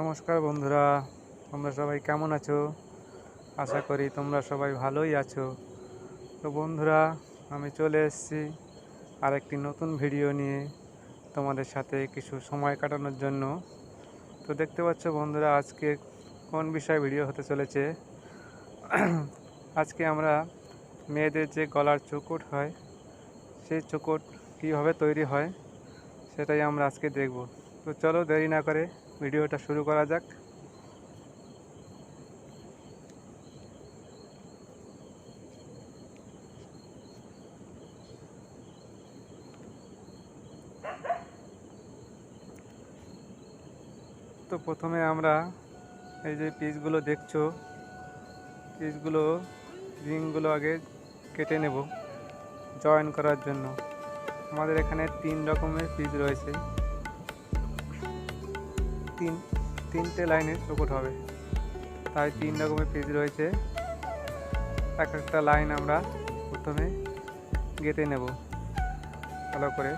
নমস্কার বন্ধুরা, তোমরা সবাই কেমন আছো? আশা করি তোমরা সবাই ভালোই আছো। তো বন্ধুরা, আমি চলে এসেছি আরেকটি নতুন ভিডিও নিয়ে তোমাদের সাথে কিছু সময় কাটানোর জন্য। তো দেখতে পাচ্ছ বন্ধুরা, আজকে কোন বিষয়ে ভিডিও হতে চলেছে। আজকে আমরা মেয়েদের যে গলার চৌকট হয়, সেই চৌকট কীভাবে তৈরি হয় সেটাই আমরা আজকে দেখব। তো চলো দেরি না করে ভিডিওটা শুরু করা যাক। তো প্রথমে আমরা এই যে পিসগুলো দেখছো, পিসগুলো রিংগুলো আগে কেটে নেব জয়েন করার জন্য। আমাদের এখানে 3 রকমের পিস রয়েছে, তিনটে লাইনের চৌকট হবে, তাই 3 রকমের পিস রয়েছে। এক একটা লাইন আমরা প্রথমে গেঁথে নেব ভালো করে।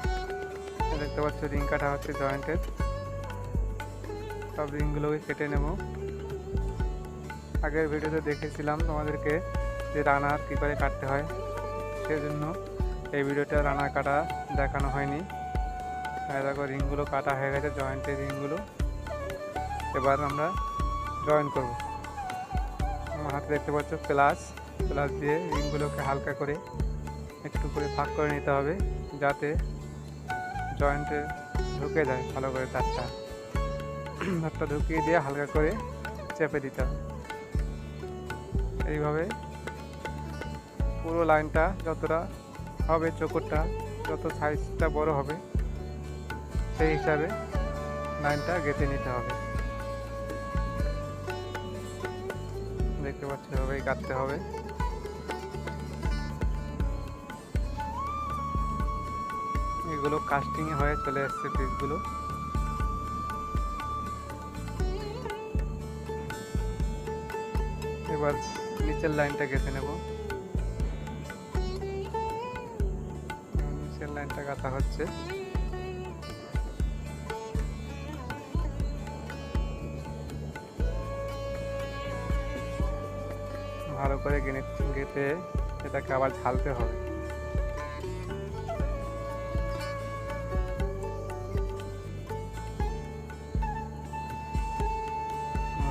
দেখতে পাচ্ছ রিং কাটা হচ্ছে জয়েন্টের, সব রিংগুলোকে কেটে নেব। আগের ভিডিওতে দেখেছিলাম তোমাদেরকে যে রানার কী করে কাটতে হয়, সেজন্য এই ভিডিওটা রানার কাটা দেখানো হয়নি। দেখো রিংগুলো কাটা হয়ে গেছে, জয়েন্টের রিংগুলো। এবার আমরা জয়েন করব। আমার হাতে দেখতে পাচ্ছ প্লাস দিয়ে রিংগুলোকে হালকা করে একটু করে ফাঁক করে নিতে হবে, যাতে জয়েন্টে ঢুকে যায় ভালো করে। তারটা ঢুকিয়ে দিয়ে হালকা করে চেপে দিতে হবে। এইভাবে পুরো লাইনটা যতটা হবে, চৌকটটা যত সাইজটা বড় হবে সেই হিসাবে লাইনটা গেঁথে নিতে হবে। দেখতে পাচ্ছ এভাবেই কাটতে হবে। এগুলো কাস্টিং হয়ে চলে এসছে পিসগুলো। এবার নিচের লাইনটা গেঁথে নেব। নিচের লাইনটা গাঁথা হচ্ছে। ভালো করে গেঁথে এটাকে আবার ঝালতে হবে।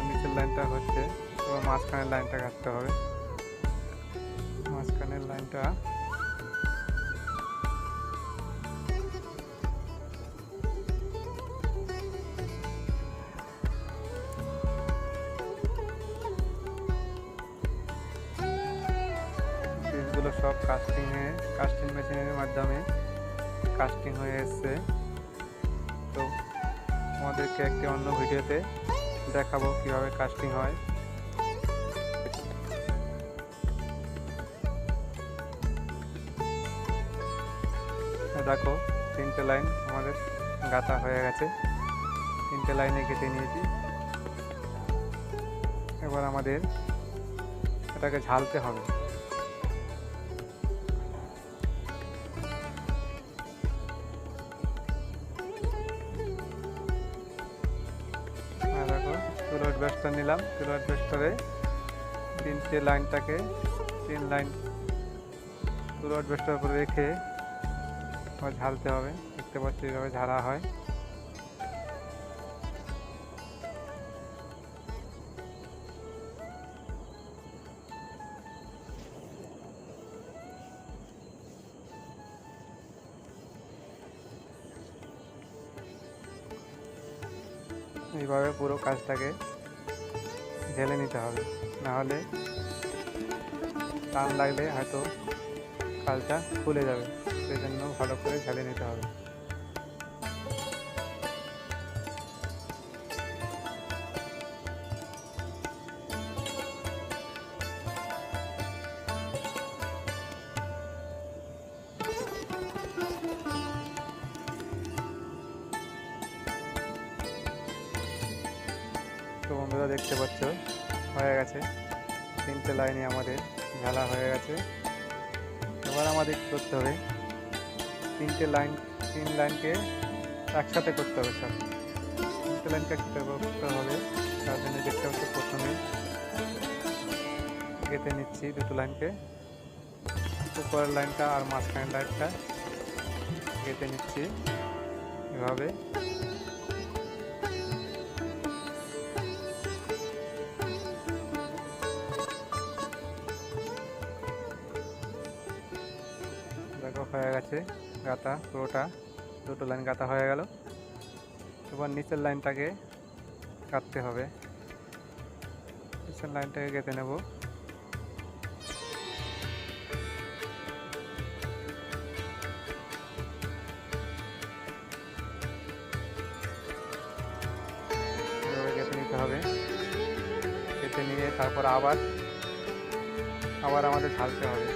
নিচের লাইনটা হচ্ছে, এবার মাঝখানের লাইনটা কাটতে হবে। মাঝখানের লাইনটা পিসগুলো সব কাস্টিং মেশিনের মাধ্যমে কাস্টিং হয়ে এসছে। তো আমাদেরকে একটি অন্য ভিডিওতে দেখাবো কিভাবে কাস্টিং হয়। দেখো 3টে লাইন আমাদের গাঁথা হয়ে গেছে, 3টে লাইনে কেটে নিয়েছি। এবার আমাদের এটাকে ঝালতে হবে। দেখো চুলোর বেস্টার নিলাম, চুলোর বেস্টারে 3টে লাইনটাকে 3 লাইন চুলোর বেস্টার উপরে রেখে ঝালতে হবে। দেখতে পাচ্ছি এইভাবে ঝাড়া হয়। এইভাবে পুরো কাজটাকে ঢেলে নিতে হবে, নাহলে টান লাগলে হয়তো কাজটা খুলে যাবে। সেই জন্য ভালো করে ঢেলে নিতে হবে। তো বন্ধুরা দেখতে পাচ্ছ হয়ে গেছে, 3টে লাইনই আমাদের ঝালা হয়ে গেছে। এবার আমাদের কী করতে হবে, 3 লাইনকে একসাথে করতে হবে। সব তিনটে লাইনকে একসাথে করতে হবে। তার জন্য দেখতে হচ্ছে প্রথমে গেঁথে নিচ্ছি দুটো লাইনকে, উপরের লাইনটা আর মাঝখানের লাইনটা গেঁথে নিচ্ছি এভাবে। দেখো হয়ে গেছে গাঁথা, পুরোটা দুটো লাইন গাঁথা হয়ে গেল। এবার নিচের লাইনটাকে কাটতে হবে, নিচের লাইনটাকে কেটে নেব। এভাবে কেটে নিতে হবে, কেটে নিয়ে তারপর আবার আমাদের ঢালতে হবে।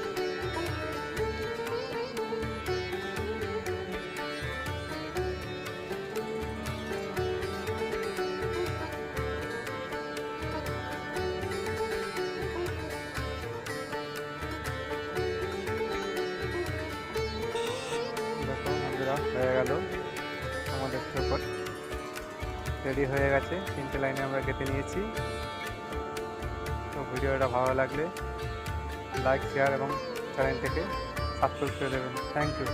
দেখো বন্ধুরা, হয়ে গেল আমাদের চোখর রেডি হয়ে গেছে। তিনটে লাইনে আমরা কেটে নিয়েছি। তো ভিডিওটা ভালো লাগলে লাইক, শেয়ার এবং চ্যানেলটিকে সাবস্ক্রাইব করে দেবেন। Thank you.